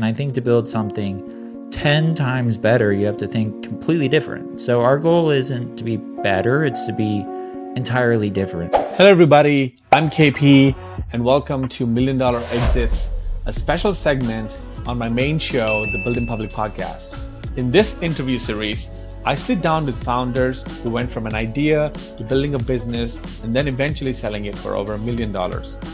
And I think to build something 10 times better, you have to think completely different. So our goal isn't to be better, it's to be entirely different. Hello everybody, I'm KP and welcome to Million Dollar Exits, a special segment on my main show, the Build in Public podcast. In this interview series, I sit down with founders who went from an idea to building a business and then eventually selling it for over $1 million,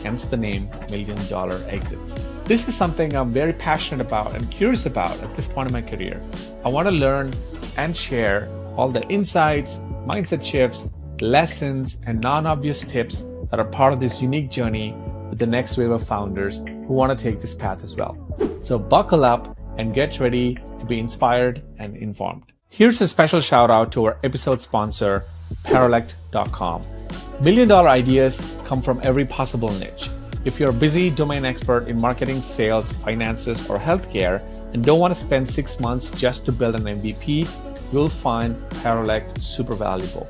hence the name Million Dollar Exits. This is something I'm very passionate about and curious about at this point in my career. I want to learn and share all the insights, mindset shifts, lessons, and non-obvious tips that are part of this unique journey with the next wave of founders who want to take this path as well. So buckle up and get ready to be inspired and informed. Here's a special shout out to our episode sponsor, Paralect.com. $1 million ideas come from every possible niche. If you're a busy domain expert in marketing, sales, finances, or healthcare and don't want to spend 6 months just to build an MVP, you'll find Paralect super valuable.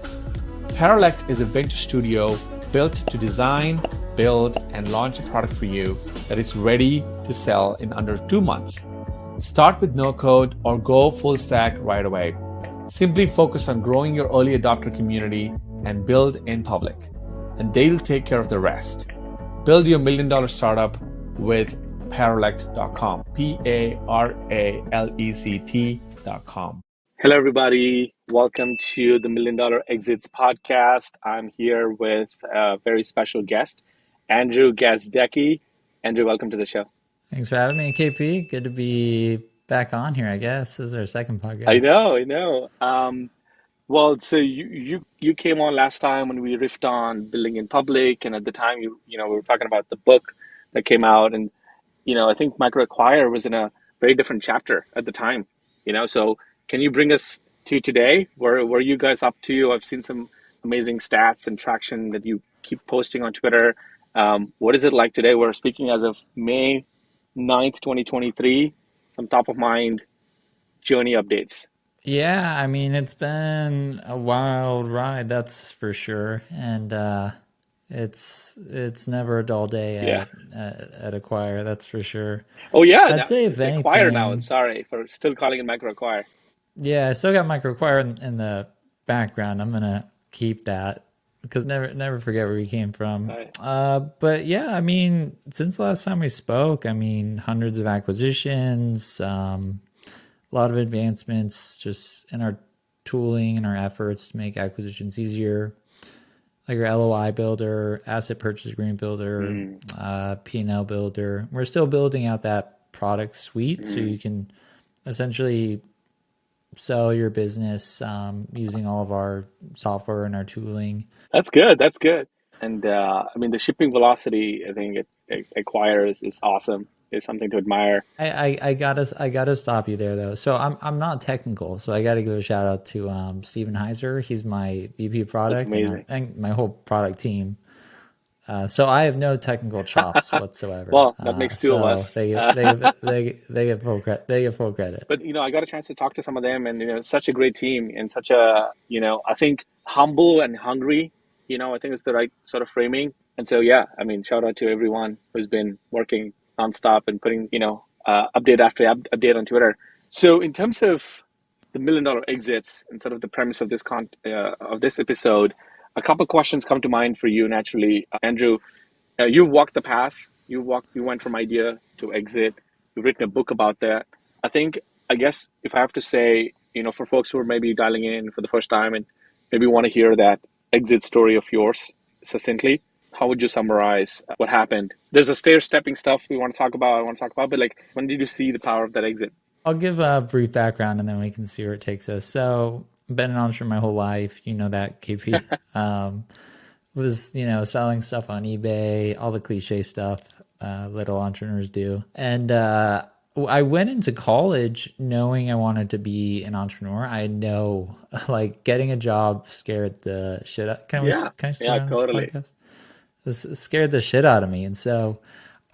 Paralect is a venture studio built to design, build, and launch a product for you that is ready to sell in under 2 months. Start with no code or go full stack right away. Simply focus on growing your early adopter community and build in public, and they'll take care of the rest. Build your $1 million startup with Paralect.com. Paralect.com. Hello, everybody. Welcome to the $1 Million Exits podcast. I'm here with a very special guest, Andrew Gazdecki. Andrew, welcome to the show. Thanks for having me, KP. Good to be back on here, I guess. This is our second podcast. I know. Well, so you came on last time when we riffed on building in public, and at the time we were talking about the book that came out, and I think MicroAcquire was in a very different chapter at the time. So can you bring us to today? Where are you guys up to? I've seen some amazing stats and traction that you keep posting on Twitter. What is it like today? We're speaking as of May 9th, 2023. Some top of mind journey updates. Yeah, I mean, it's been a wild ride, that's for sure. And it's never a dull day at Acquire, that's for sure. Oh yeah, I'd say if it's Acquire now. I'm anything, sorry for still calling it MicroAcquire. yeah, I still got MicroAcquire in the background. I'm gonna keep that because never forget where we came from. Right. But yeah, I mean, since the last time we spoke, I mean, hundreds of acquisitions, a lot of advancements just in our tooling and our efforts to make acquisitions easier, like our LOI builder, asset purchase agreement builder, P&L builder. We're still building out that product suite so you can essentially sell your business using all of our software and our tooling. That's good. And I mean, the shipping velocity, I think it acquires is awesome. It's something to admire. I gotta stop you there though. So I'm not technical, so I gotta give a shout out to Steven Heiser. He's my VP product and my whole product team. So I have no technical chops whatsoever. Well, that makes two of us. They get full credit. They get full credit. But I got a chance to talk to some of them, and such a great team, and such a I think humble and hungry. I think it's the right sort of framing. And so yeah, I mean, shout out to everyone who's been working nonstop and putting update after update on Twitter. So in terms of the $1 million exits and sort of the premise of this episode, a couple of questions come to mind for you naturally. Andrew, you walked the path. You went from idea to exit. You've written a book about that. I guess if I have to say, for folks who are maybe dialing in for the first time and maybe want to hear that exit story of yours succinctly, how would you summarize what happened? There's a stair-stepping stuff I want to talk about, but like, when did you see the power of that exit? I'll give a brief background and then we can see where it takes us. So I've been an entrepreneur my whole life, that, KP. Was, selling stuff on eBay, all the cliche stuff little entrepreneurs do. And I went into college knowing I wanted to be an entrepreneur. I know, like, getting a job scared the shit out. Can I say on totally. this podcast? This scared the shit out of me. And so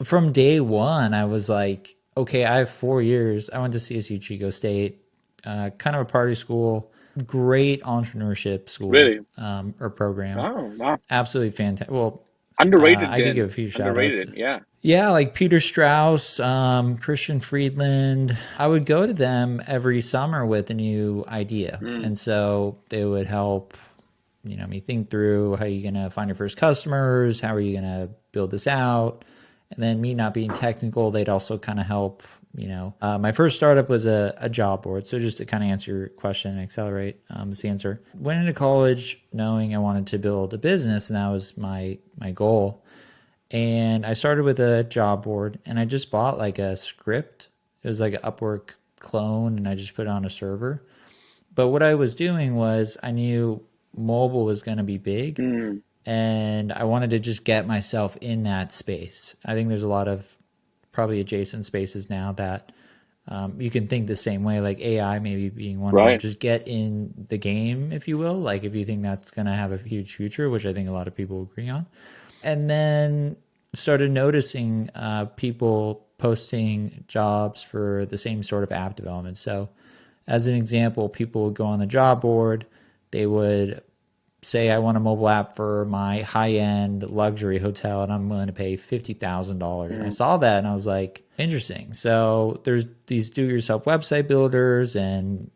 from day one, I was like, okay, I have 4 years. I went to CSU Chico State, kind of a party school, great entrepreneurship school. Really? Or program. Oh, wow. Absolutely fantastic. Well, Underrated. I could give a few shout outs. Yeah. Yeah, like Peter Strauss, Christian Friedland. I would go to them every summer with a new idea. Mm, And so they would help, me think through how you're going to find your first customers, how are you going to build this out. And then me not being technical, they'd also kind of help, my first startup was a job board. So just to kind of answer your question and accelerate this answer. Went into college knowing I wanted to build a business, and that was my goal. And I started with a job board, and I just bought like a script. It was like an Upwork clone, and I just put it on a server. But what I was doing was I knew mobile was going to be big, mm, and I wanted to just get myself in that space. I think there's a lot of probably adjacent spaces now that you can think the same way, like AI maybe being one of them. right. Just get in the game, if you will. Like if you think that's going to have a huge future, which I think a lot of people agree on. And then started noticing people posting jobs for the same sort of app development. So as an example, people would go on the job board. They would say, I want a mobile app for my high-end luxury hotel, and I'm willing to pay $50,000. And I Mm, saw that, and I was like, interesting. So there's these do-it-yourself website builders and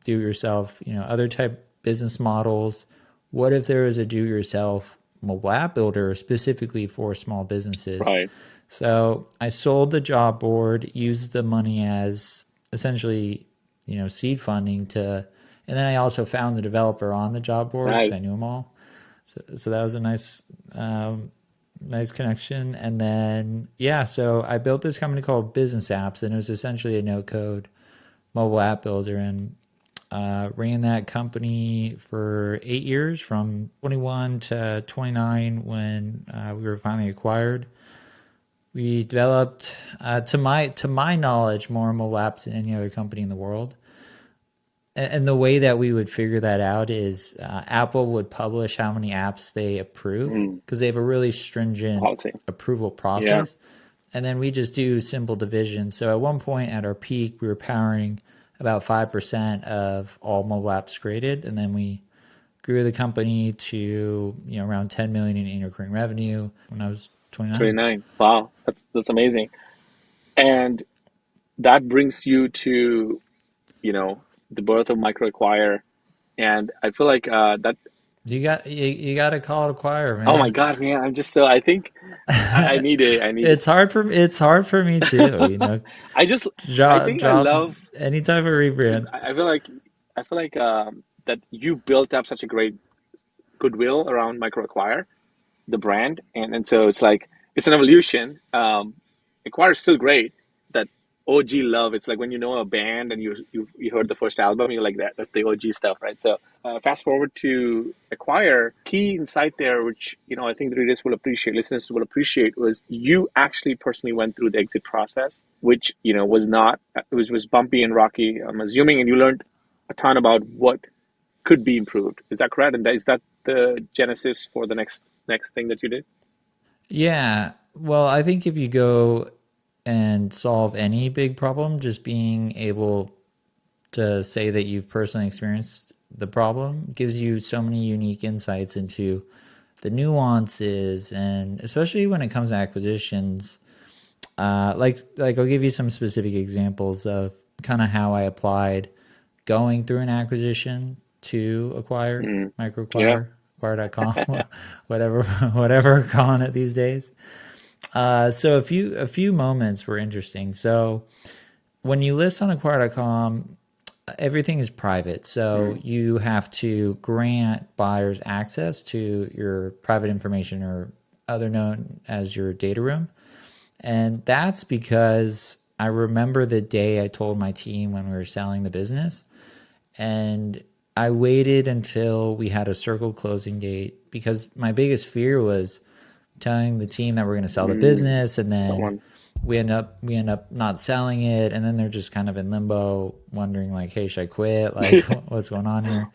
do-it-yourself, other type business models. What if there was a do-it-yourself mobile app builder specifically for small businesses? right. So I sold the job board, used the money as essentially, seed funding and then I also found the developer on the job board because I Nice. knew them all. So that was a nice connection. And then, yeah, so I built this company called Bizness Apps, and it was essentially a no code mobile app builder, and ran that company for 8 years from 21 to 29 when we were finally acquired. We developed, to my knowledge, more mobile apps than any other company in the world. And the way that we would figure that out is Apple would publish how many apps they approve Mm, because they have a really stringent policy. approval Yeah. process. And then we just do simple division. So at one point at our peak, we were powering about 5% of all mobile apps created. And then we grew the company to around 10 million in annual recurring revenue when I was 29. 29. Wow. That's amazing. And that brings you to, the birth of MicroAcquire. And I feel like that, You got to call it a choir, oh my man. God, man, I'm just so, I think I need it. It's hard for me too. I just, I Job think I job love, any type of rebrand. I feel like, that you built up such a great goodwill around MicroAcquire, the brand, and so it's like it's an evolution. Acquire is still great. That OG love. It's like when you know a band and you heard the first album, you're like that's the OG stuff, right? So fast forward to Acquire. Key insight there, which I think the readers will appreciate, listeners will appreciate, was you actually personally went through the exit process, which was not was bumpy and rocky. I'm assuming, and you learned a ton about what could be improved. Is that correct? And is that the genesis for the next thing that you did? Yeah. Well, I think if you go and solve any big problem, just being able to say that you've personally experienced the problem gives you so many unique insights into the nuances, and especially when it comes to acquisitions. Like I'll give you some specific examples of kind of how I applied going through an acquisition to acquire, Mm, yeah. microacquire, acquire.com, whatever whatever we're calling it these days. So a few moments were interesting. So when you list on acquire.com, everything is private. So Mm, you have to grant buyers access to your private information, or other known as your data room. And that's because I remember the day I told my team when we were selling the business, and I waited until we had a circled closing date because my biggest fear was telling the team that we're going to sell the mm, business, and then someone. we end up not selling it, and then they're just kind of in limbo wondering like, hey, should I quit, like what's going on here.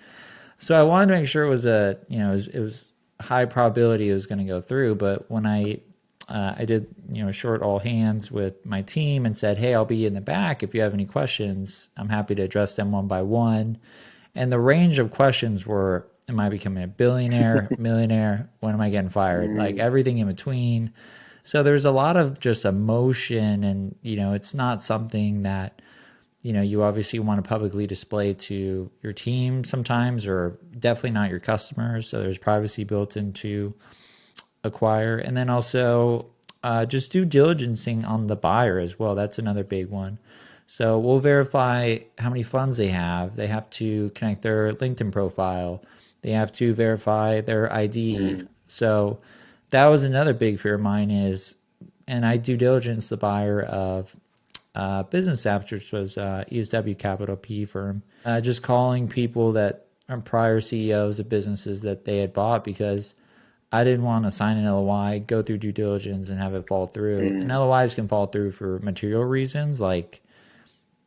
So I wanted to make sure it was high probability it was going to go through. But when I did short all hands with my team and said, hey, I'll be in the back if you have any questions, I'm happy to address them one by one. And the range of questions were, am I becoming a billionaire, millionaire? When am I getting fired? Like Mm, everything in between. So there's a lot of just emotion, and it's not something that you obviously want to publicly display to your team sometimes, or definitely not your customers. So there's privacy built into Acquire. And then also just due diligencing on the buyer as well. That's another big one. So we'll verify how many funds they have. They have to connect their LinkedIn profile. They have to verify their ID. So that was another big fear of mine is, and I due diligence the buyer of Bizness Apps, which was ESW Capital P firm, just calling people that are prior CEOs of businesses that they had bought, because I didn't want to sign an LOI, go through due diligence, and have it fall through. And LOIs can fall through for material reasons, like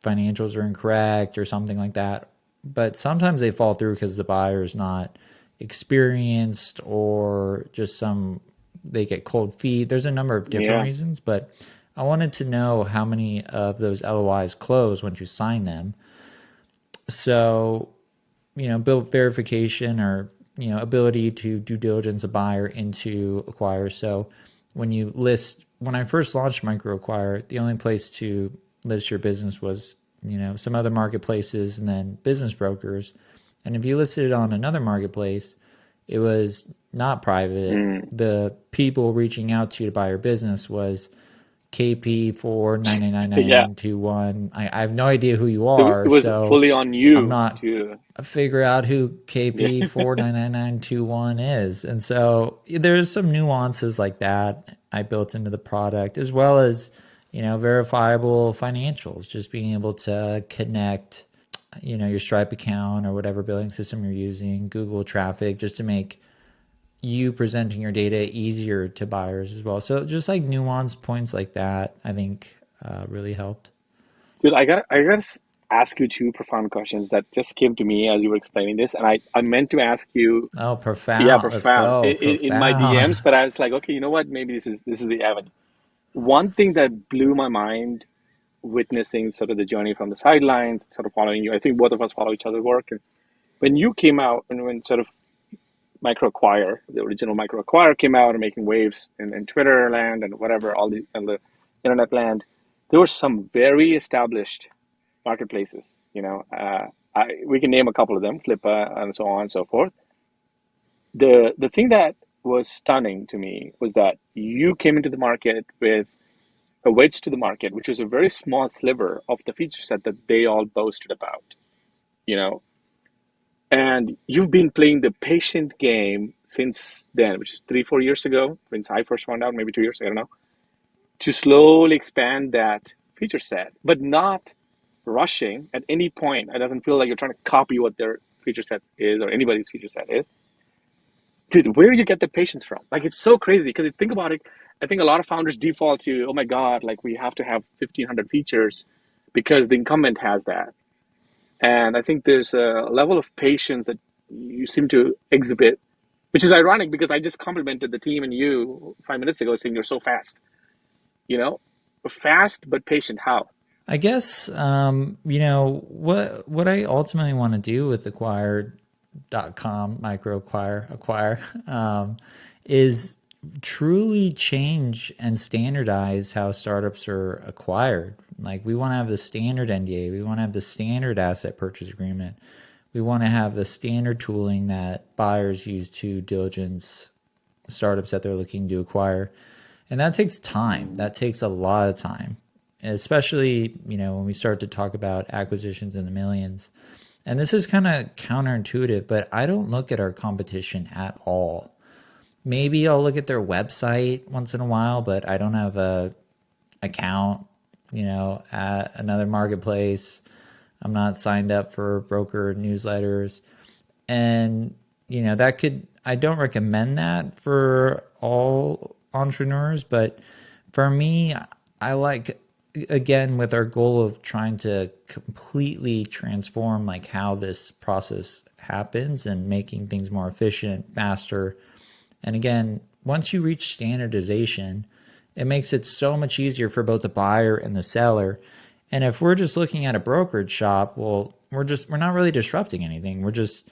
financials are incorrect or something like that. But sometimes they fall through because the buyer is not experienced, or just they get cold feet. There's a number of different reasons, but I wanted to know how many of those LOIs close once you sign them. So, build verification, or ability to due diligence a buyer into Acquire. So when I first launched MicroAcquire, the only place to list your business was, some other marketplaces and then business brokers. And if you listed it on another marketplace, it was not private. The people reaching out to you to buy your business was KP 4999921. I have no idea who you So are, it was so fully on I'm you not to figure out who KP 4999921 is. And so there's some nuances like that I built into the product, as well as, verifiable financials, just being able to connect, your Stripe account or whatever billing system you're using, Google traffic, just to make you presenting your data easier to buyers as well. So just like nuanced points like that, I think really helped. Dude, I gotta ask you two profound questions that just came to me as you were explaining this, and I meant to ask you, Oh, yeah, profound. Let's profound go. in my Profound. DMs, but I was like, okay, you know what? Maybe this is the avenue. One thing that blew my mind, witnessing sort of the journey from the sidelines, sort of following you. I think both of us follow each other's work. And when you came out, and when sort of MicroAcquire, the original MicroAcquire came out and making waves in Twitter land and whatever, and the internet land, there were some very established marketplaces. We can name a couple of them, Flippa and so on and so forth. The thing that was stunning to me was that you came into the market with a wedge to the market, which was a very small sliver of the feature set that they all boasted about, you know. And you've been playing the patient game since then, which is 3, 4 years ago, since I first found out, maybe 2 years, I don't know, to slowly expand that feature set, but not rushing at any point. It doesn't feel like you're trying to copy what their feature set is or anybody's feature set is. Dude, where do you get the patience from? Like, it's so crazy because you think about it. I think a lot of founders default to, oh my God, like we have to have 1,500 features because the incumbent has that. And I think there's a level of patience that you seem to exhibit, which is ironic because I just complimented the team and you 5 minutes ago saying you're so fast, you know, fast but patient. How? I guess what I ultimately want to do with acquire.com, acquire, is truly change and standardize how startups are acquired. Like, we want to have the standard NDA, we want to have the standard asset purchase agreement, we want to have the standard tooling that buyers use to diligence startups that they're looking to acquire. And that takes time. That takes a lot of time, especially, when we start to talk about acquisitions in the millions. And this is kind of counterintuitive, but I don't look at our competition at all. Maybe I'll look at their website once in a while, but I don't have a account, at another marketplace. I'm not signed up for broker newsletters. And, I don't recommend that for all entrepreneurs, but for me, I like, again, with our goal of trying to completely transform like how this process happens and making things more efficient, faster. And again, once you reach standardization, it makes it so much easier for both the buyer and the seller. And if we're just looking at a brokerage shop, well, we're not really disrupting anything. We're just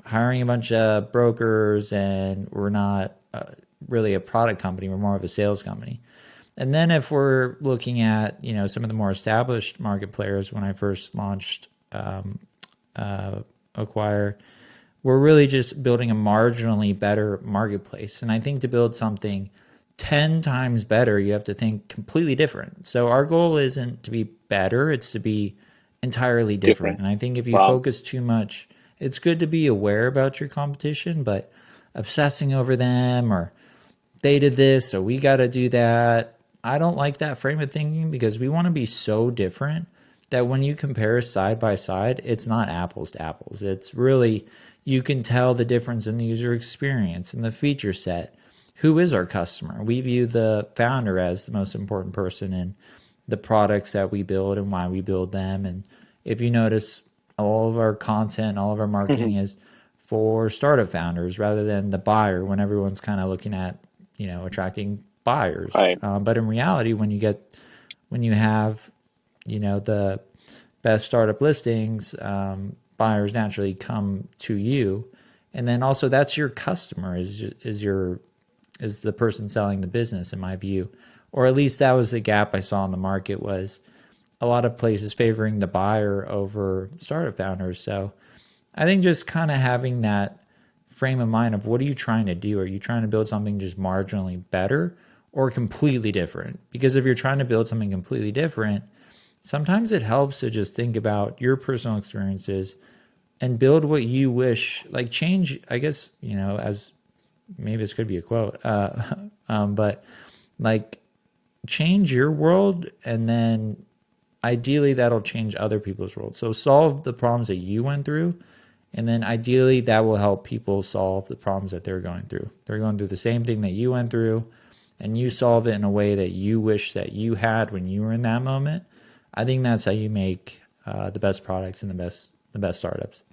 hiring a bunch of brokers, and we're not really a product company. We're more of a sales company. And then if we're looking at, some of the more established market players, when I first launched Acquire, we're really just building a marginally better marketplace. And I think to build something 10 times better, you have to think completely different. So our goal isn't to be better, it's to be entirely different. Different. And I think if you Wow. focus too much, it's good to be aware about your competition, but obsessing over them or they did this, so we got to do that. I don't like that frame of thinking because we want to be so different that when you compare side by side, it's not apples to apples. It's really, you can tell the difference in the user experience and the feature set. Who is our customer? We view the founder as the most important person in the products that we build and why we build them. And if you notice, all of our content, all of our marketing is for startup founders rather than the buyer when everyone's kind of looking at, attracting buyers. Right. But in reality, when you have, the best startup listings, buyers naturally come to you. And then also that's your customer is the person selling the business, in my view. Or at least that was the gap I saw in the market, was a lot of places favoring the buyer over startup founders. So I think just kind of having that frame of mind of what are you trying to do? Are you trying to build something just marginally better or completely different? Because if you're trying to build something completely different, sometimes it helps to just think about your personal experiences and build what you wish, like change, I guess, as maybe this could be a quote, but like change your world, and then ideally that'll change other people's world. So solve the problems that you went through, and then ideally that will help people solve the problems that they're going through. They're going through the same thing that you went through, and you solve it in a way that you wish that you had when you were in that moment. I think that's how you make the best products and the best startups.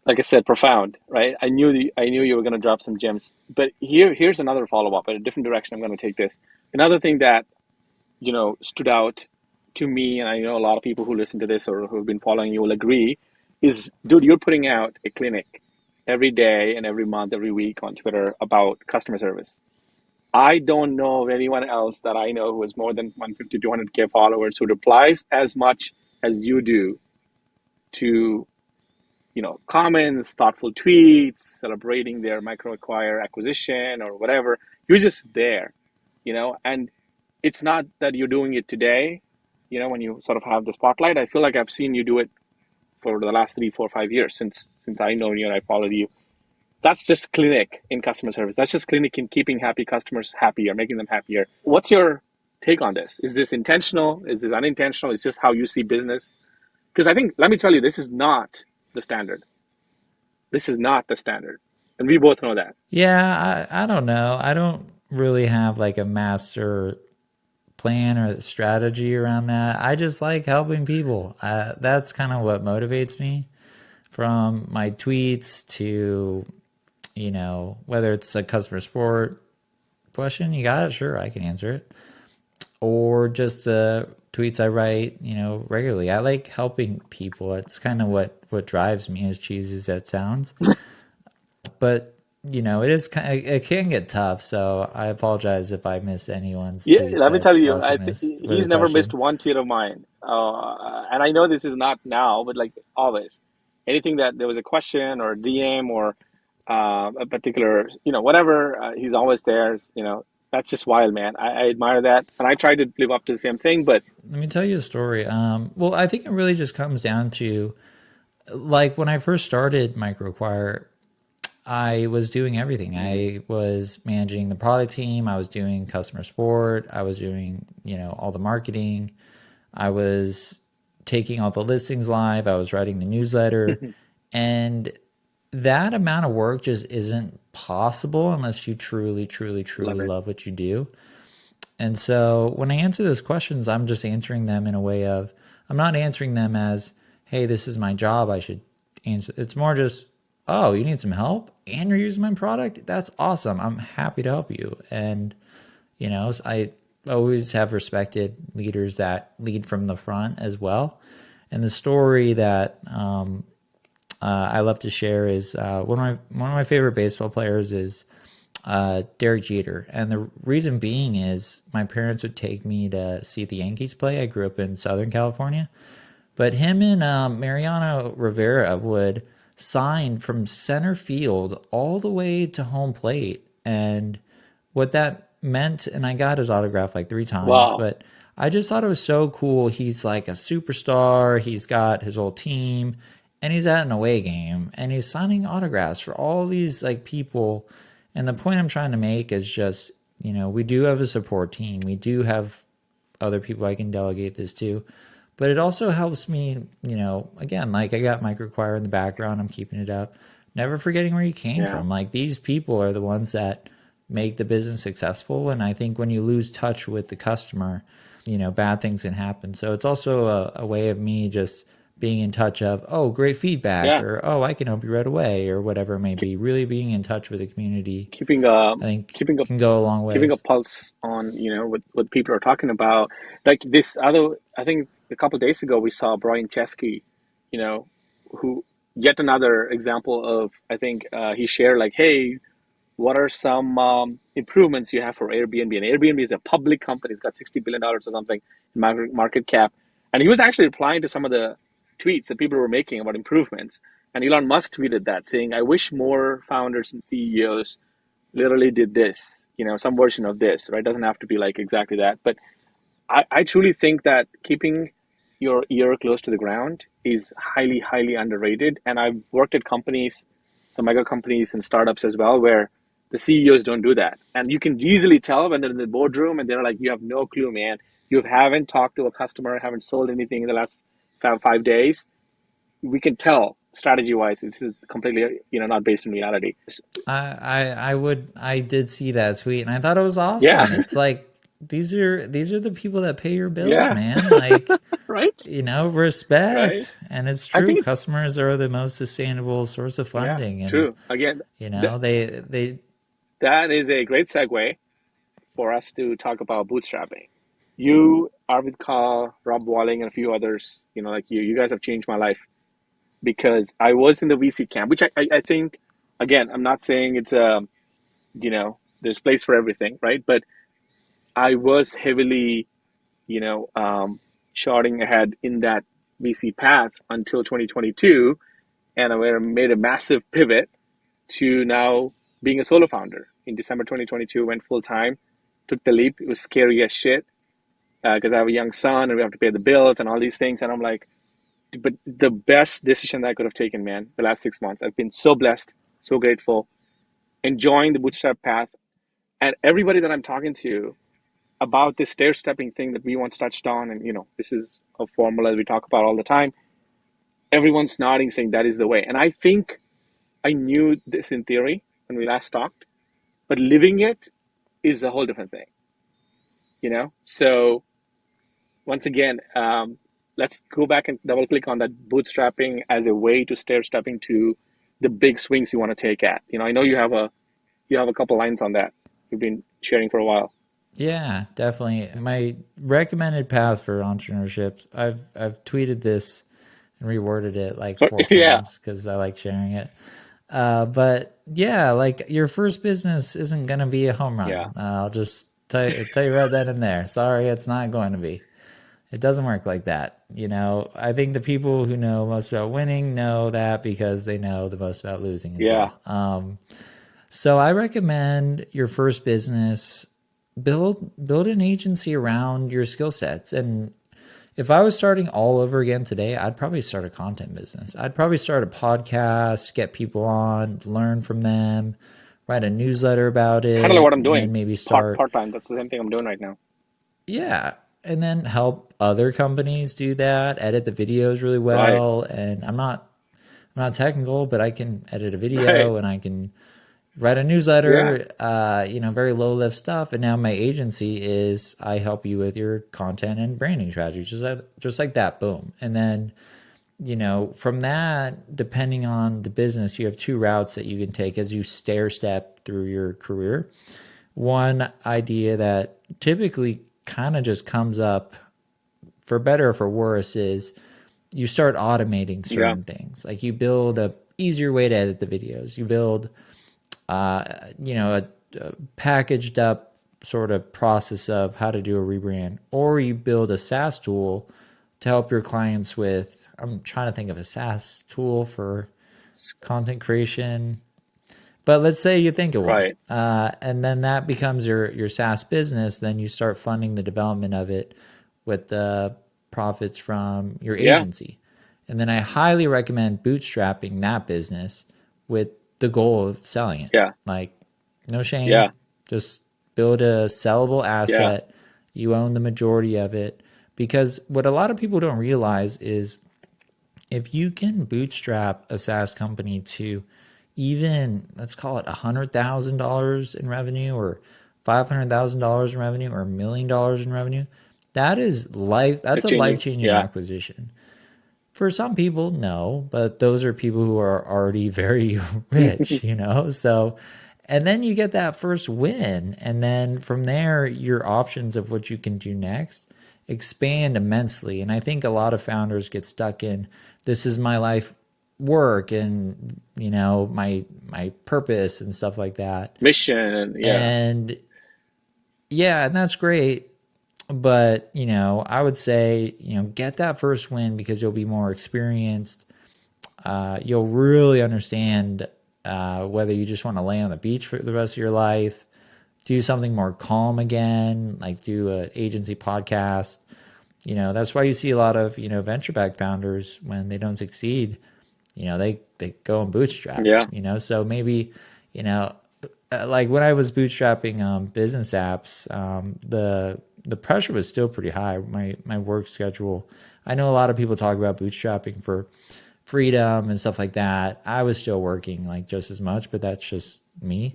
Like I said, profound, right? I knew you were going to drop some gems, but here's another follow up. In a different direction, I'm going to take this. Another thing that stood out to me, and I know a lot of people who listen to this or who have been following you will agree, is, dude, you're putting out a clinic every day and every month, every week on Twitter about customer service. I don't know of anyone else that I know who has more than 150, 200K followers who replies as much as you do to comments, thoughtful tweets, celebrating their MicroAcquire acquisition or whatever. You're just there, and it's not that you're doing it today, when you sort of have the spotlight. I feel like I've seen you do it for the last 3, 4, 5 years since I know you and I followed you. That's just clinic in customer service. That's just clinic in keeping happy customers happier, making them happier. What's your take on this? Is this intentional? Is this unintentional? It's just how you see business? Because I think, let me tell you, this is not the standard. This is not the standard. And we both know that. Yeah, I don't know. I don't really have like a master plan or strategy around that. I just like helping people. That's kind of what motivates me, from my tweets to, whether it's a customer support question, you got it? Sure, I can answer it. Or just the tweets I write, regularly. I like helping people. It's kind of what drives me, as cheesy as that sounds. But it can get tough. So I apologize if I missed anyone's Yeah, tweets let me that tell you, sparked this with a he's never missed question. one tweet of mine. And I know this is not now, but like always, anything that there was a question or a DM or a particular, whatever, he's always there. That's just wild, man. I admire that. And I try to live up to the same thing, but Let me tell you a story. Well, I think it really just comes down to, like, when I first started MicroAcquire, I was doing everything. I was managing the product team. I was doing customer support. I was doing, all the marketing. I was taking all the listings live. I was writing the newsletter. And that amount of work just isn't possible unless you truly, truly, love truly it. love what you do. And so when I answer those questions, I'm just answering them in a way of, I'm not answering them as, hey, this is my job, I should answer. It's more just, oh, you need some help and you're using my product? That's awesome. I'm happy to help you. And, I always have respected leaders that lead from the front as well. And the story that I love to share is one of my favorite baseball players is Derek Jeter. And the reason being is my parents would take me to see the Yankees play. I grew up in Southern California. But him and Mariano Rivera would sign from center field all the way to home plate. And what that meant, and I got his autograph like 3 times, Wow. but I just thought it was so cool. He's like a superstar. He's got his whole team, and he's at an away game, and he's signing autographs for all these like people. And the point I'm trying to make is just, we do have a support team. We do have other people I can delegate this to. But it also helps me, again, like I got MicroAcquire in the background, I'm keeping it up. Never forgetting where you came Yeah. from. Like these people are the ones that make the business successful. And I think when you lose touch with the customer, bad things can happen. So it's also a way of me just being in touch of, oh, great feedback, Yeah. or, oh, I can help you right away, or whatever it may be. Really being in touch with the community, Keeping a I think keeping a can go a long keeping a ways. pulse on what people are talking about. Like this other, I think a couple of days ago we saw Brian Chesky, you know, who yet another example of, I think he shared like, hey, what are some improvements you have for Airbnb? And Airbnb is a public company; it's got $60 billion or something in market cap. And he was actually replying to some of the tweets that people were making about improvements. And Elon Musk tweeted that, saying, "I wish more founders and CEOs literally did this, some version of this, right? It doesn't have to be like exactly that. But I truly think that keeping your ear close to the ground is highly, highly underrated. And I've worked at companies, some mega companies and startups as well, where the CEOs don't do that. And you can easily tell when they're in the boardroom and they're like, you have no clue, man. You haven't talked to a customer, haven't sold anything in the last 5 days. We can tell strategy wise, this is completely, not based in reality. I did see that tweet and I thought it was Yeah. awesome. It's like these are the people that pay your bills, Yeah. man. Like, Right. Right. respect. And it's I true. think it's, Customers are the most sustainable source of yeah, funding. And, true. Again, th- they that is a great segue for us to talk about bootstrapping. You, Arvid Kahl, Rob Walling, and a few others, like you guys have changed my life because I was in the VC camp, which I think, again, I'm not saying it's there's place for everything, right? But I was heavily, you know, um, charting ahead in that VC path until 2022, and I made a massive pivot to now being a solo founder. In December 2022, went full time, took the leap. It was scary as shit because I have a young son and we have to pay the bills and all these things. And I'm like, but the best decision that I could have taken, man, the last 6 months. I've been so blessed, so grateful, enjoying the bootstrap path. And everybody that I'm talking to about this stair stepping thing that we once touched on, and this is a formula we talk about all the time. Everyone's nodding, saying that is the way. And I think I knew this in theory when we last talked, but living it is a whole different thing. So once again, let's go back and double click on that bootstrapping as a way to stair stepping to the big swings you want to take at. I know you have a couple lines on that you've been sharing for a while. Yeah, definitely. My recommended path for entrepreneurship, I've tweeted this and reworded it like four Yeah, times because I like sharing it. But yeah, like your first business isn't going to be a home yeah, run. I'll just tell you right then and there. Sorry, it's not going to be. It doesn't work like that. I think the people who know most about winning know that because they know the most about losing as yeah, well. So I recommend your first business build an agency around your skill sets. And if I was starting all over again today, I'd probably start a content business. I'd probably start a podcast, get people on, learn from them, write a newsletter about kind of like it, what I'm and then doing maybe part start, part time. That's the same thing I'm doing right now. yeah, and then help other companies do that, edit the videos really Right, well. And I'm not technical, but I can edit a right, video and I can write a yeah, newsletter, very low lift stuff. And now my agency is I help you with your content and branding strategy, just like that. Boom. And then, from that, depending on the business, you have two routes that you can take as you stair step through your career. One idea that typically kind of just comes up for better or for worse is you start automating yeah, certain things. Like you build a easier way to edit the videos. You build a packaged up sort of process of how to do a rebrand, or you build a SaaS tool to help your clients with. I'm trying to think of a SaaS tool for content creation, but let's say you think of one, Right. and then that becomes your SaaS business. Then you start funding the development of it with the profits from your Yeah. agency. And then I highly recommend bootstrapping that business with the goal of selling it. Yeah. Like, no Yeah. shame, just build a sellable Yeah. asset. You own the majority of it. Because what a lot of people don't realize is if you can bootstrap a SaaS company to even, let's call it $100,000 in revenue, or $500,000 in revenue, or $1 million in revenue, that is life. That's It's a life changing. changing Yeah. acquisition. For some people, no, but those are people who are already very rich, So, and then you get that first win. And then from there, your options of what you can do next expand immensely. And I think a lot of founders get stuck in this is my life work and, my purpose and stuff like that. Mission. Yeah. And yeah, and that's great. But, I would say, get that first win because you'll be more experienced. You'll really understand whether you just want to lay on the beach for the rest of your life, do something more calm again, like do an agency podcast. That's why you see a lot of, venture-backed founders when they don't succeed, they go and bootstrap, Yeah. So maybe, you know, like when I was bootstrapping business apps, the pressure was still pretty high. My work schedule. I know a lot of people talk about bootstrapping for freedom and stuff like that. I was still working like just as much, but that's just me.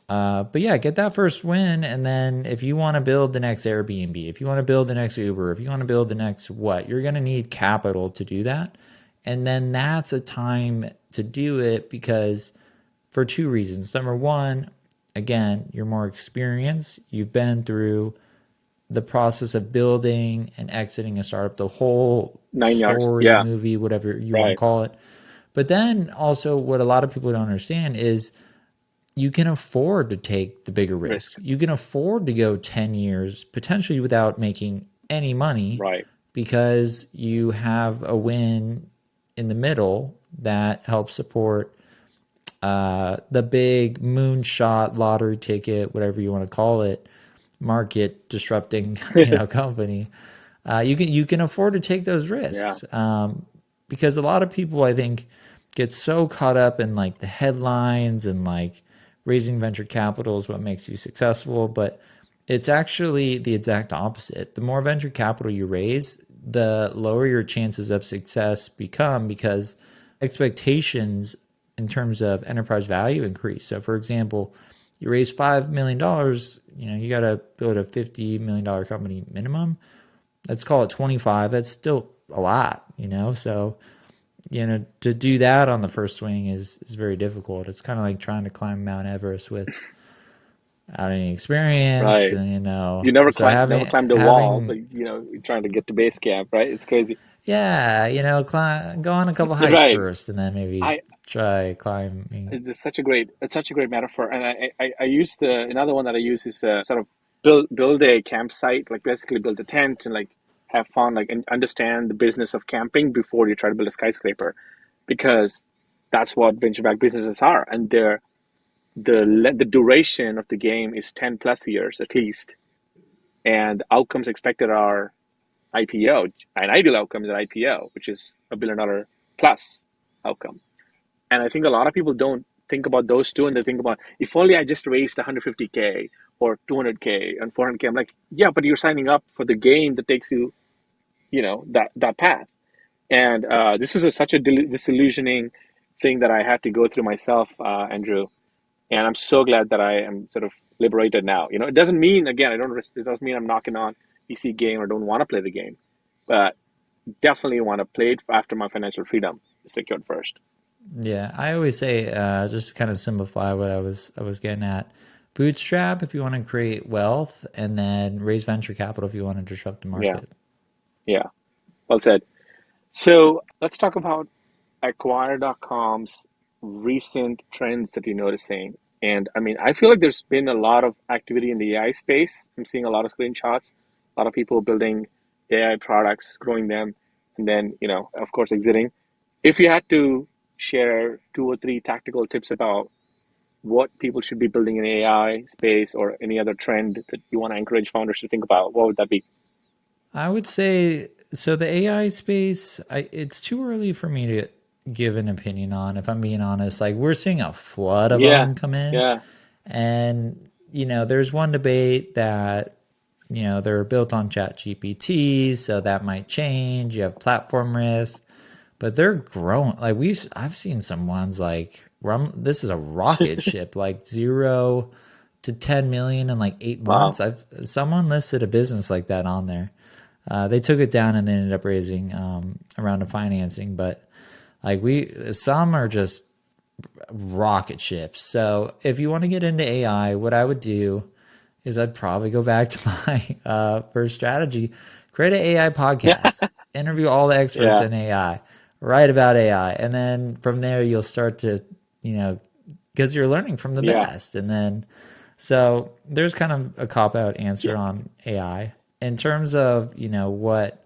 But yeah, get that first win, and then if you want to build the next Airbnb, if you want to build the next Uber, if you want to build the next what, you're going to need capital to do that. And then that's a time to do it because for two reasons. Number one, again, you're more experienced. You've been through the process of building and exiting a startup, the whole 9 yards. story, Yeah. movie, whatever you want to Right. call it. But then also, what a lot of people don't understand is you can afford to take the bigger risk. Risk. You can afford to go 10 years potentially without making any money Right. because you have a win in the middle that helps support the big moonshot lottery ticket, whatever you want to call it, market disrupting, company. You can afford to take those Yeah. risks because a lot of people, I think, get so caught up in like the headlines and like raising venture capital is what makes you successful, but it's actually the exact opposite. The more venture capital you raise, the lower your chances of success become because expectations in terms of enterprise value increase. So, for example, you raise $5 million, you got to build a $50 million company minimum. Let's call it 25. That's still a lot, So, to do that on the first swing is very difficult. It's kind of like trying to climb Mount Everest without any experience, Right. and You never so never having climbed a wall, but having you're trying to get to base camp, right? It's crazy. yeah, go on a couple hikes Right. first, and then maybe I try climbing. it's such a great metaphor, and I use another one that I use is sort of build a campsite, like basically build a tent and like have fun, like and understand the business of camping before you try to build a skyscraper, because that's what venture back businesses are, and the duration of the game is 10 plus years at least, and outcomes expected are IPO. An ideal outcome is an IPO, which is $1 billion plus outcome. And I think a lot of people don't think about those two, and they think about if only I just raised 150K or 200K and 400K. I'm like, yeah, but you're signing up for the game that takes you, that path. And this is such a disillusioning thing that I had to go through myself, Andrew. And I'm so glad that I am sort of liberated now. It doesn't mean, again, it doesn't mean I'm knocking on PC game or don't want to play the game, but definitely want to play it after my financial freedom is secured first. Yeah, I always say just to kind of simplify what I was getting at. Bootstrap if you want to create wealth, and then raise venture capital if you want to disrupt the Yeah, market. yeah, well said. So let's talk about Acquire.com's recent trends that you're noticing. And I mean, I feel like there's been a lot of activity in the AI space. I'm seeing a lot of screenshots, a lot of people building AI products, growing them, and then, of course, exiting. If you had to share two or three tactical tips about what people should be building in AI space or any other trend that you want to encourage founders to think about, what would that be? I would say so. The AI space, it's too early for me to give an opinion on. If I'm being honest, like we're seeing a flood of Yeah, them come in, yeah, and there's one debate that they're built on Chat GPT, so that might change. You have platform risk, but they're growing. Like I've seen some ones like this is a rocket ship, like 0 to 10 million in like 8 months. wow, I've Someone listed a business like that on there. They took it down and they ended up raising a round of financing, but like some are just rocket ships. So if you want to get into AI, what I would do is I'd probably go back to my first strategy: create an AI podcast, interview all the experts yeah, in AI, write about AI, and then from there you'll start to, you know, because you're learning from the yeah, best, and then so there's kind of a cop out answer yeah, on AI in terms of what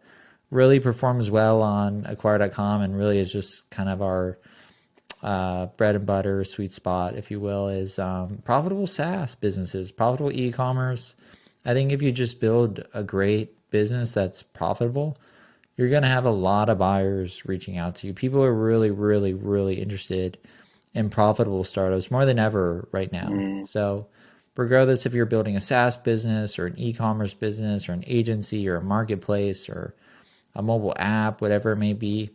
really performs well on acquire.com and really is just kind of our bread and butter sweet spot, if you will, is profitable SaaS businesses, profitable e-commerce. I think if you just build a great business that's profitable, you're going to have a lot of buyers reaching out to you. People are really, really, really interested in profitable startups more than ever right now. mm, So regardless if you're building a SaaS business or an e-commerce business or an agency or a marketplace or a mobile app, whatever it may be,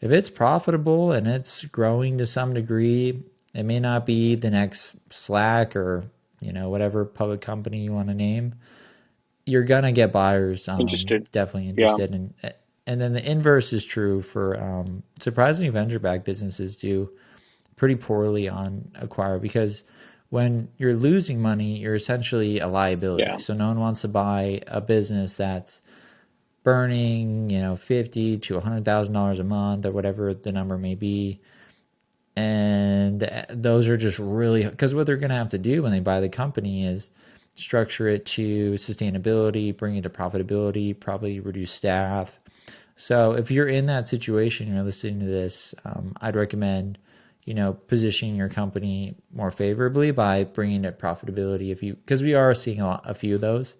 if it's profitable and it's growing to some degree, it may not be the next Slack or whatever public company you want to name. You're gonna get buyers interested. definitely Yeah, interested in. And then the inverse is true for surprisingly venture-backed businesses do pretty poorly on Acquire because when you're losing money, you're essentially a liability. yeah, So no one wants to buy a business that's burning, $50 to $100,000 a month or whatever the number may be. And those are just really because what they're going to have to do when they buy the company is structure it to sustainability, bring it to profitability, probably reduce staff. So if you're in that situation, you're listening to this, I'd recommend positioning your company more favorably by bringing it profitability. If you because we are seeing a few of those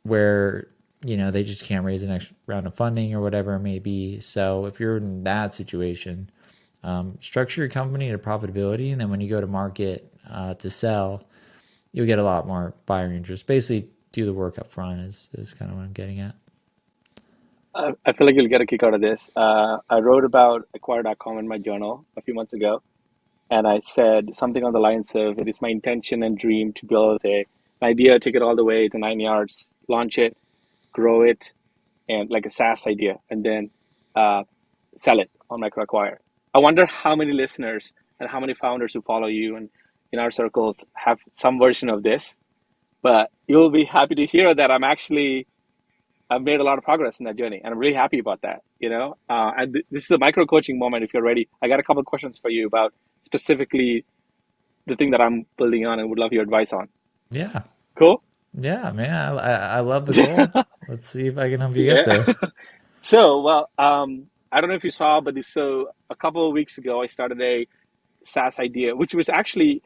where they just can't raise the next round of funding or whatever it may be. So if you're in that situation, structure your company to profitability, and then when you go to market to sell, you'll get a lot more buyer interest. Basically, do the work up front is kind of what I'm getting at. I feel like you'll get a kick out of this. I wrote about acquire.com in my journal a few months ago, and I said something on the lines of, "It is my intention and dream to build an idea, take it all the way to 9 yards, launch it, grow it, and like a SaaS idea, and then uh, sell it on MicroAcquire." I wonder how many listeners and how many founders who follow you and in our circles have some version of this. But you'll be happy to hear that I've made a lot of progress in that journey, and I'm really happy about that. And this is a micro coaching moment. If you're ready, I got a couple of questions for you about specifically the thing that I'm building on, and would love your advice on. Yeah, Cool. yeah, man, I love the goal. Let's see if I can help you get Yeah. there. So, well, I don't know if you saw, but so a couple of weeks ago, I started a SaaS idea, which was actually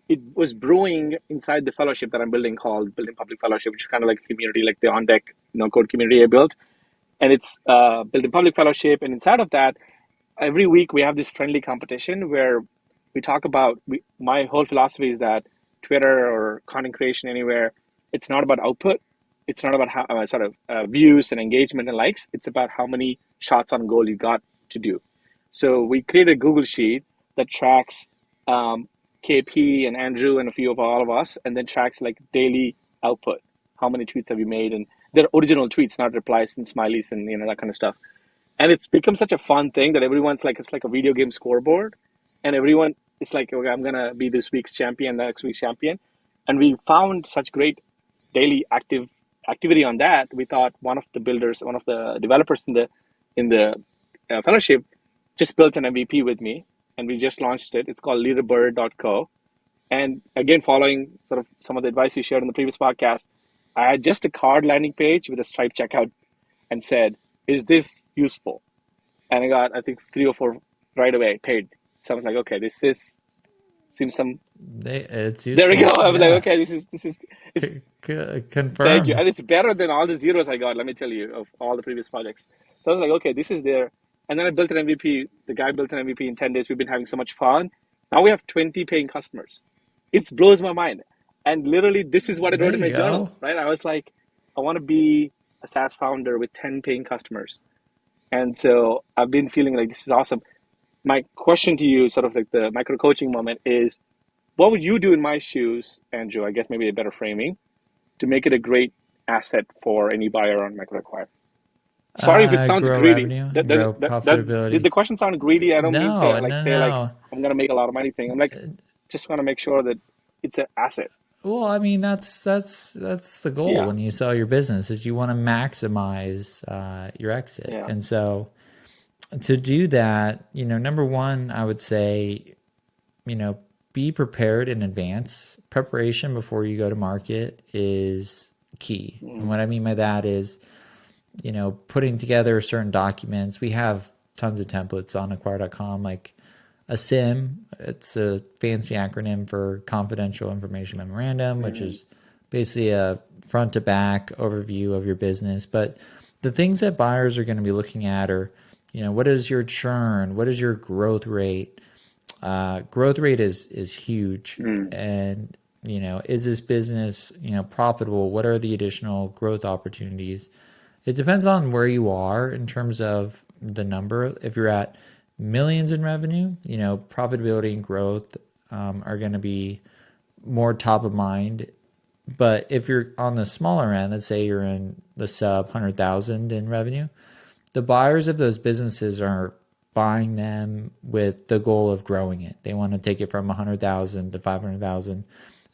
it was brewing inside the fellowship that I'm building called Building Public Fellowship, which is kind of like a community, like the on deck code community I built, and it's Building Public Fellowship, and inside of that, every week we have this friendly competition where we talk about my whole philosophy is that Twitter or content creation anywhere, it's not about output, it's not about how sort of views and engagement and likes, it's about how many shots on goal you got to do. So we created a Google sheet that tracks um, KP and Andrew and a few of all of us, and then tracks like daily output. How many tweets have you made? And they're original tweets, not replies and smileys and that kind of stuff. And it's become such a fun thing that everyone's like, it's like a video game scoreboard, and everyone is like, okay, I'm gonna be this week's champion, next week's champion. And we found such great daily activity on that. We thought one of the builders, one of the developers in the fellowship, just built an MVP with me, and we just launched it. It's called leaderbird.co. And again, following sort of some of the advice you shared in the previous podcast, I had just a card landing page with a Stripe checkout and said, "Is this useful?" And I got, I think, 3 or 4 right away paid. So I was like, okay, this is seems some. It's There we go. useful. I was like, Yeah. okay, this is it's. Thank you, Confirmed. and it's better than all the zeros I got. Let me tell you, of all the previous projects. So I was like, okay, this is there. And then I built an MVP. The guy built an MVP in 10 days. We've been having so much fun. Now we have 20 paying customers. It blows my mind. And literally, this is what I There wrote in you my journal, go. right? I was like, I want to be a SaaS founder with 10 paying customers. And so I've been feeling like this is awesome. My question to you, sort of like the micro coaching moment, is what would you do in my shoes, Andrew? I guess maybe a better framing to make it a great asset for any buyer on MicroAcquire. Sorry if it sounds Grow greedy. revenue, Does grow did profitability. the question sound greedy? I don't mean to No, like no, say like no. I'm gonna make a lot of money thing. I'm like just want to make sure that it's an asset. Well, I mean that's the goal Yeah, when you sell your business is you want to maximize your exit, yeah, and so to do that, number one, I would say, you know, be prepared in advance. Preparation before you go to market is key, and mm, what I mean by that is, putting together certain documents. We have tons of templates on acquire.com, like a SIM. It's a fancy acronym for confidential information memorandum, which mm, is basically a front to back overview of your business. But the things that buyers are going to be looking at are, what is your churn? What is your growth rate? Growth rate is huge, mm, and is this business profitable? What are the additional growth opportunities? It depends on where you are in terms of the number. If you're at millions in revenue, profitability and growth are going to be more top of mind. But if you're on the smaller end, let's say you're in the sub 100,000 in revenue, the buyers of those businesses are buying them with the goal of growing it. They want to take it from 100,000 to 500,000.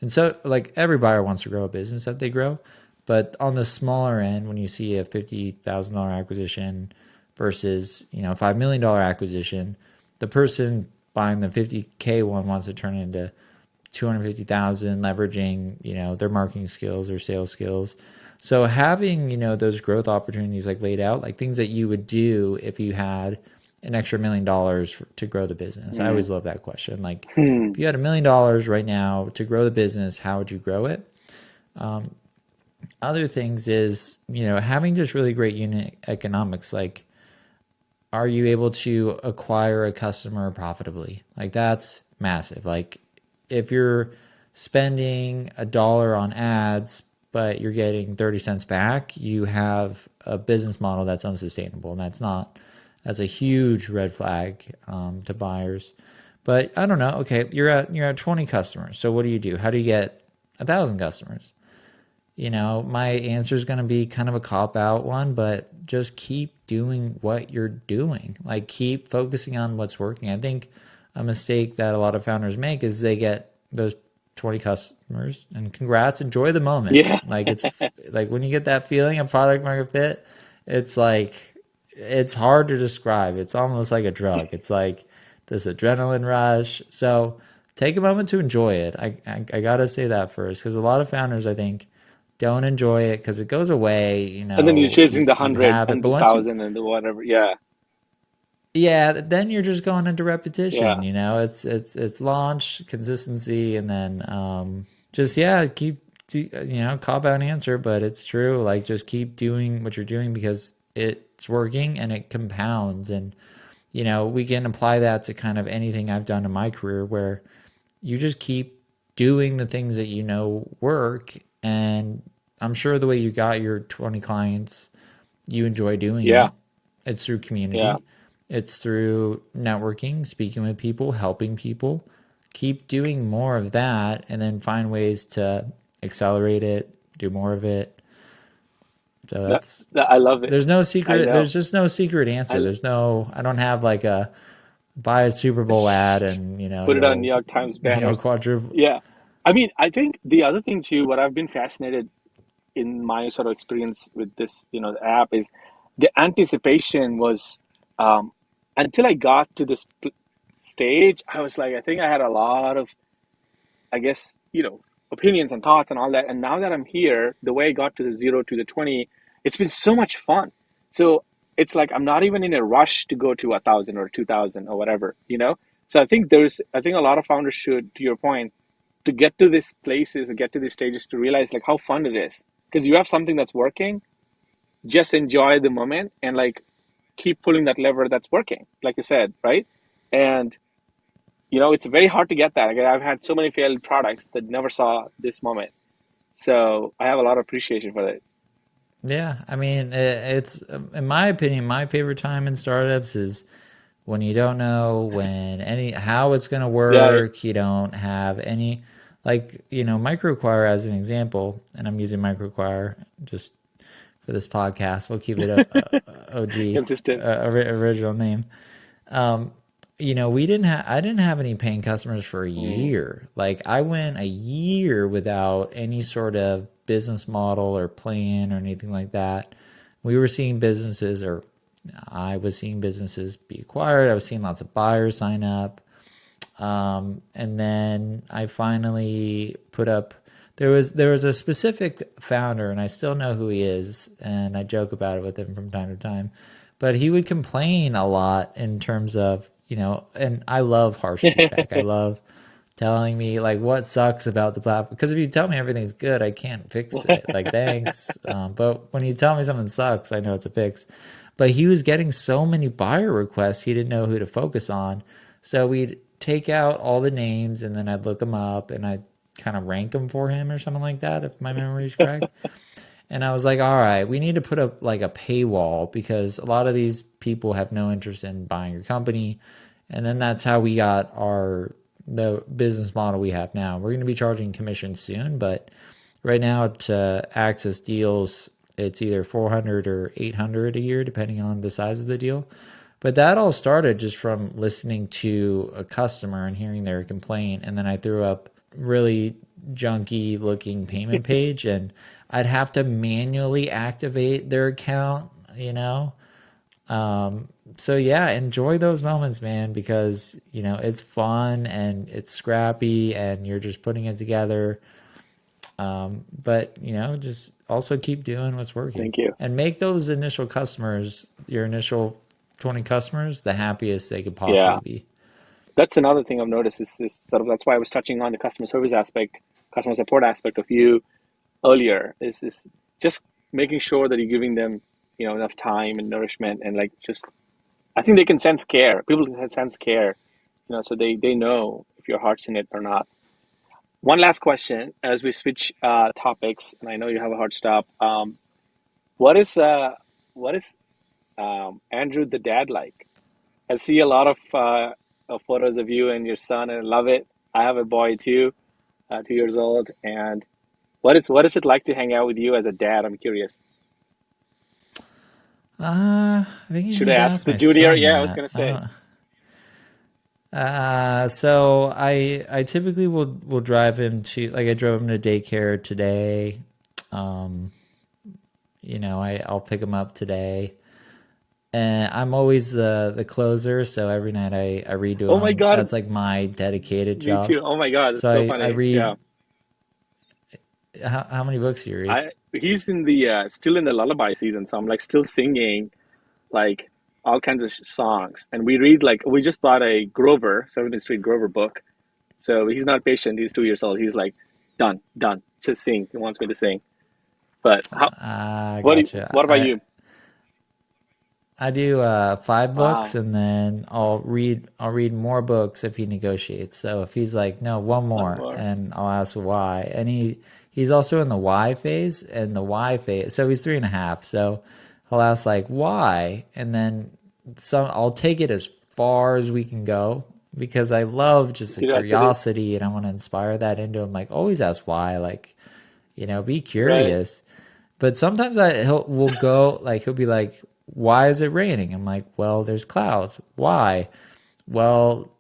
And so like every buyer wants to grow a business that they grow, but on the smaller end, when you see a $50,000 acquisition versus, a $5 million acquisition, the person buying the 50K one wants to turn it into 250,000, leveraging, their marketing skills, their sales skills. So having, those growth opportunities like laid out, like things that you would do if you had an extra $1 million to grow the business. I mm, always love that question. Like mm. if you had $1 million right now to grow the business, how would you grow it? Other things is, having just really great unit economics. Like, are you able to acquire a customer profitably? Like that's massive. Like if you're spending $1 on ads, but you're getting 30 cents back, you have a business model that's unsustainable. And that's a huge red flag to buyers. But I don't know. Okay, you're at 20 customers. So what do? How do you get 1,000 customers? My answer is going to be kind of a cop out one, but just keep doing what you're doing. Like keep focusing on what's working. I think a mistake that a lot of founders make is they get those 20 customers and congrats, enjoy the moment. Yeah, Like like when you get that feeling of product market fit, it's like, it's hard to describe. It's almost like a drug. It's like this adrenaline rush. So take a moment to enjoy it. I got to say that first, because a lot of founders, I think, don't enjoy it because it goes away. and then you're chasing the You 100 have it, and but the once you, 1,000 and the whatever. Yeah, yeah, then you're just going into repetition. yeah. It's launch, consistency, and then just yeah, cop out answer, but it's true. Like just keep doing what you're doing because it's working and it compounds. And we can apply that to kind of anything I've done in my career, where you just keep doing the things that work. And I'm sure the way you got your 20 clients, you enjoy doing Yeah, it. It's through yeah. community, it's through networking, speaking with people, helping people. Keep doing more of that and then find ways to accelerate it, do more of it. So That, that I love it. there's no I secret, know. there's just no secret answer. I I don't have like a buy a Super Bowl ad and, put it on New you'll, York Times banners. quadruple. Yeah. I mean, I think the other thing too, what I've been fascinated in my sort of experience with this, the app is the anticipation was um, until I got to this stage, I was like, I think I had a lot of, I guess, opinions and thoughts and all that. And now that I'm here, the way I got to the 0 to the 20, it's been so much fun. So it's like I'm not even in a rush to go to 1,000 or 2,000 or whatever. So I think a lot of founders should, to your point, to get to these places and get to these stages to realize like how fun it is. Because you have something that's working, just enjoy the moment and like keep pulling that lever that's working, like you said, right? And it's very hard to get that. Like, I've had so many failed products that never saw this moment. So I have a lot of appreciation for that. Yeah, I mean, it's in my opinion, my favorite time in startups is when you don't know how it's going to Yeah. work. You don't have any, like, MicroAcquire as an example, and I'm using MicroAcquire just for this podcast. We'll keep it OG, Consistent. original name. I didn't have any paying customers for a Mm. year. Like, I went a year without any sort of business model or plan or anything like that. We were seeing businesses, or I was seeing businesses be acquired. I was seeing lots of buyers sign up. And then I finally put up, there was a specific founder, and I still know who he is, and I joke about it with him from time to time. But he would complain a lot in terms of, and I love harsh feedback. I love telling me like what sucks about the platform. Because if you tell me everything's good, I can't fix it. Like, thanks. But when you tell me something sucks, I know what to fix. But he was getting so many buyer requests, he didn't know who to focus on. So we'd take out all the names, and then I'd look them up, and I'd kind of rank them for him or something like that, if my memory is correct. And I was like, all right, we need to put up like a paywall, because a lot of these people have no interest in buying your company. And then that's how we got the business model we have now. We're going to be charging commission soon, but right now to access deals, it's either 400 or 800 a year, depending on the size of the deal. But that all started just from listening to a customer and hearing their complaint. And then I threw up really junky looking payment page, and I'd have to manually activate their account. So yeah, enjoy those moments, man, because it's fun and it's scrappy and you're just putting it together. But just also keep doing what's working Thank you. and make those initial customers, your initial 20 customers, the happiest they could Yeah. possibly be. That's another thing I've noticed is sort of, that's why I was touching on the customer service aspect, customer support aspect of you earlier, is just making sure that you're giving them, enough time and nourishment, and like just, I think they can sense care. People can sense care, so they know if your heart's in it or not. One last question as we switch topics, and I know you have a hard stop. What is Andrew the dad like? I see a lot of photos of you and your son, and I love it. I have a boy too, 2 years old, and what is it like to hang out with you as a dad? I'm curious. I think you Should I need to ask ask the my junior? son Yeah, I was that. gonna I say. don't. So I typically will drive him to, like, I drove him to daycare today. Um, I'll pick him up today. And I'm always the closer, so every night I read to Oh my him. God, That's like my dedicated me job. too. Oh my God, So that's so I funny. read. Yeah, How many books do you read? he's in the still in the lullaby season, so I'm like still singing like all kinds of songs, and we just bought a Grover Sesame Street Grover book. So he's not patient. He's 2 years old. He's like, done, done. Just sing. He wants me to sing. But I what gotcha. what about you? I do 5 books, Wow, and then I'll read more books if he negotiates. So if he's like, no, one one more, more. and I'll ask why. And he's also in the why phase, and the why phase. So he's 3.5. So I'll ask like why, and then I'll take it as far as we can go, because I love just the Curiosity, curiosity, and I want to inspire that into him. Like, always ask why. Like, be right? curious. But sometimes we'll go, like, he'll be like, why is it raining? I'm like, well, there's clouds. Why? Well,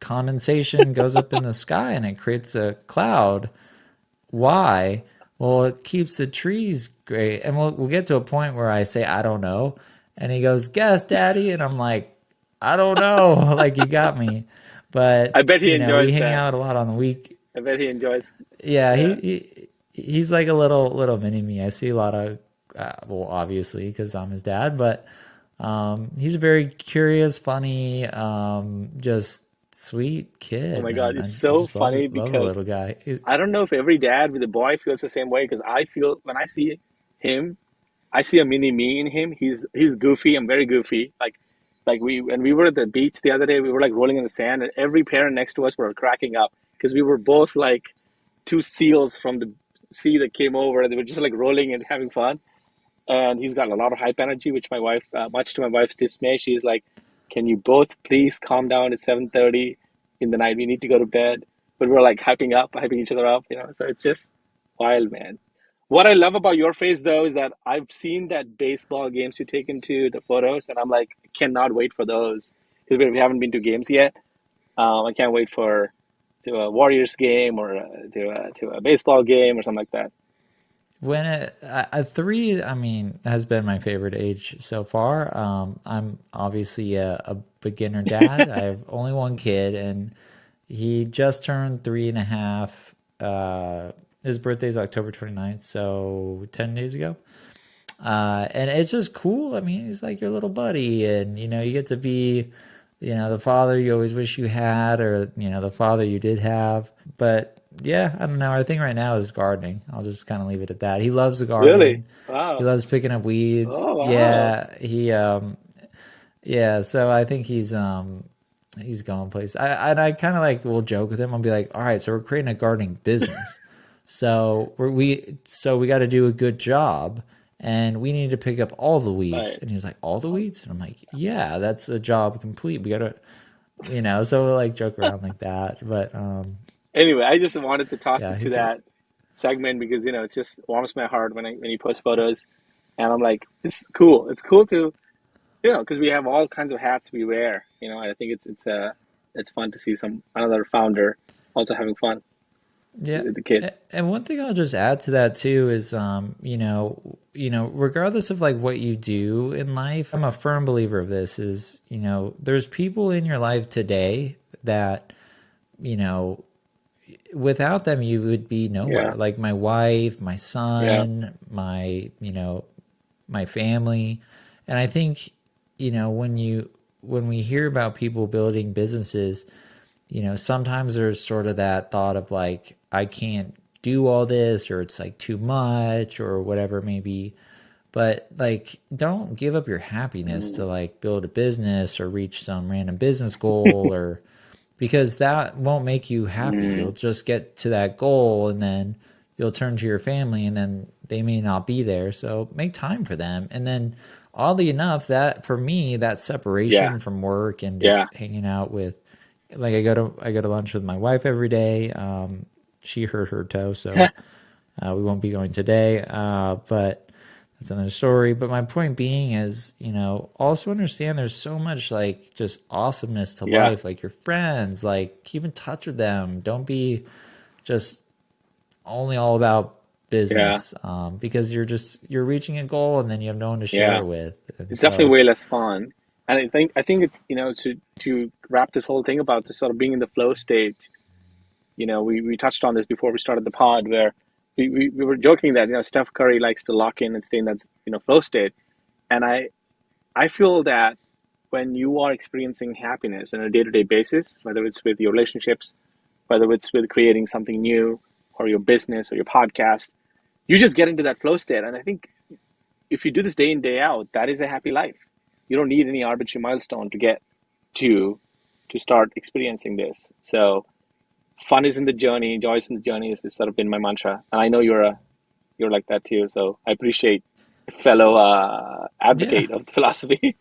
condensation goes up in the sky and it creates a cloud. Why? Well, it keeps the trees great. And we'll get to a point where I say, I don't know. And he goes, guess, daddy. And I'm like, I don't know. Like you got me. I But, bet he we enjoys hang that. out a lot on the week. I bet he enjoys. Yeah, Yeah. he's like a little mini me. I see a lot of well, obviously because I'm his dad, but he's a very curious, funny, just sweet Oh kid, my God, and it's I so just funny love the because little guy. I don't know if every dad with a boy feels the same way. Because I feel when I see him, I see a mini me in him. He's goofy. I'm very goofy. Like we when we were at the beach the other day, we were like rolling in the sand, and every parent next to us were cracking up because we were both like two seals from the sea that came over, and they were just like rolling and having fun. And he's got a lot of hype energy, which my wife, much to my wife's dismay, she's like, "Can you both please calm down? It's 7:30 in the night. We need to go to bed." But we're like hyping each other up, you know. So it's just wild, man. What I love about your face though is that I've seen that baseball games you take into the photos, and I'm like, I cannot wait for those because we haven't been to games yet. I can't wait for to a Warriors game or to a baseball game or something like that. When a three, I mean, has been my favorite age so far. I'm obviously a beginner dad. I have only one kid, and he just turned 3.5. His birthday's October 29th, so 10 days ago. And it's just cool. I mean, he's like your little buddy, and you get to be, the father you always wish you had, or the father you did have. But yeah, I don't know. Our thing right now is gardening. I'll just kind of leave it at that. He loves the Really? garden. He Wow. loves picking up weeds. Oh, wow. Yeah, yeah. So I think he's going place. I kind of like will joke with him. I'll be like, all right, so we're creating a gardening business. So we got to do a good job, and we need to pick up all the weeds. Right. And he's like, all the weeds? And I'm like, yeah, that's a job complete. We got to, so we like joke around like that. But Anyway, I just wanted to toss yeah, it to he's a that segment because it just warms my heart when you post photos, and I'm like, it's cool. It's cool to because we have all kinds of hats we wear. And I think it's fun to see another founder also having fun yeah. with the kid. And one thing I'll just add to that too is, regardless of like what you do in life, I'm a firm believer of this. Is there's people in your life today that you know without them you would be Yeah, nowhere. Like my wife, my yeah, son, my family. And I think when we hear about people building businesses, sometimes there's sort of that thought of like, I can't do all this, or it's like too much, or whatever it may be. But like, don't give up your happiness mm, to like build a business or reach some random business goal, or because that won't make you happy. You'll mm, just get to that goal, and then you'll turn to your family, and then they may not be there. So make time for them. And then oddly enough, that for me, that yeah, separation from work and yeah, just hanging out with, like, I go to lunch with my wife every day. She hurt her toe, so we won't be going today. But that's another story. But my point being is, also understand there's so much like just awesomeness to yeah, life. Like your friends, like keep in touch with them. Don't be just only all about yeah, business, because you're reaching a goal, and then you have no one to share yeah. it with. And It's definitely so way less fun. And I think it's to wrap this whole thing about the sort of being in the flow state. We touched on this before we started the pod, where we were joking that Steph Curry likes to lock in and stay in that flow state, and I feel that when you are experiencing happiness on a day-to-day basis, whether it's with your relationships, whether it's with creating something new, or your business or your podcast, you just get into that flow state. And I think if you do this day in day out, that is a happy life. You don't need any arbitrary milestone to get to to start experiencing this. So fun is in the journey, joy is in the journey is sort of been my mantra. And I know you're like that too. So I appreciate a fellow yeah, advocate of the philosophy.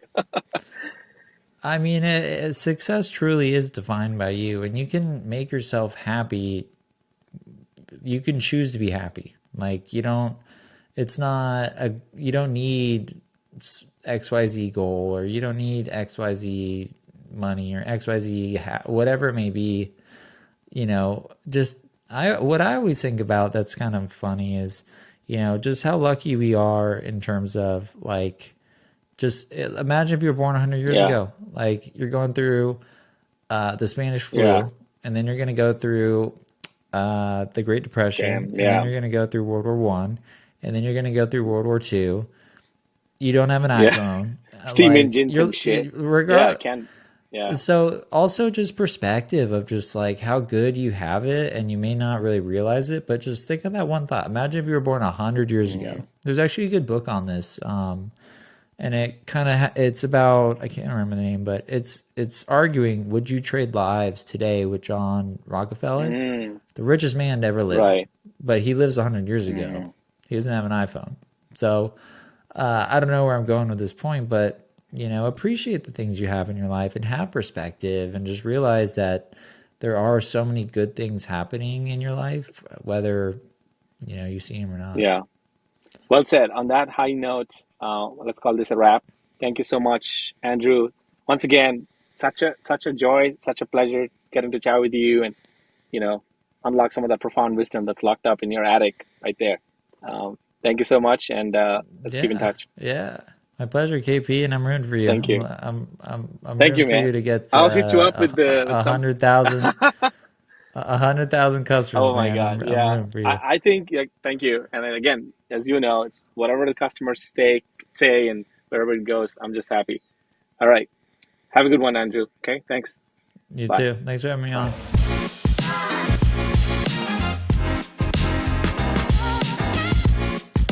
I mean, success truly is defined by you, and you can make yourself happy. You can choose to be happy. Like it's not you don't need XYZ goal, or you don't need XYZ money, or XYZ whatever it may be. Just what I always think about that's kind of funny is, just how lucky we are in terms of like Just imagine if you were born 100 years Yeah. ago. Like you're going through the Spanish Yeah. flu, and then you're going to go through the Great Depression, Damn. and then Yeah. you're going to go through World War One, and then you're going to go through World War Two. You don't have an Yeah. iPhone. Steam Like engines you're and shit. Yeah. I regard. can. Yeah. So also just perspective of just like how good you have it, and you may not really realize it, but just think of that one thought. Imagine if you were born 100 years Mm. ago. There's actually a good book on this. And it kind of it's about, I can't remember the name, but it's arguing, would you trade lives today with John Rockefeller, Mm. the richest man to ever live, Right. but he lives 100 years ago. Mm. He doesn't have an iPhone. So I don't know where I'm going with this point, but appreciate the things you have in your life and have perspective, and just realize that there are so many good things happening in your life, whether you see them or not. Yeah. Well said. On that high note, let's call this a wrap. Thank you so much, Andrew. Once again, such a joy, such a pleasure getting to chat with you, and you know, unlock some of that profound wisdom that's locked up in your attic right there. Thank you so much, and let's keep in Yeah, touch. yeah. My pleasure, KP, and I'm rooting for you. Thank you. I'm Thank rooting you, for man. you to get I'll hit you up with the with a some. 100,000 customers, Oh my man. God, I'm yeah. rooting for you. I think thank you. And then again, as you know, it's whatever the customers say and wherever it goes, I'm just happy. All right. Have a good one, Andrew. Okay, thanks. You Bye. too. Thanks for having me Bye. on.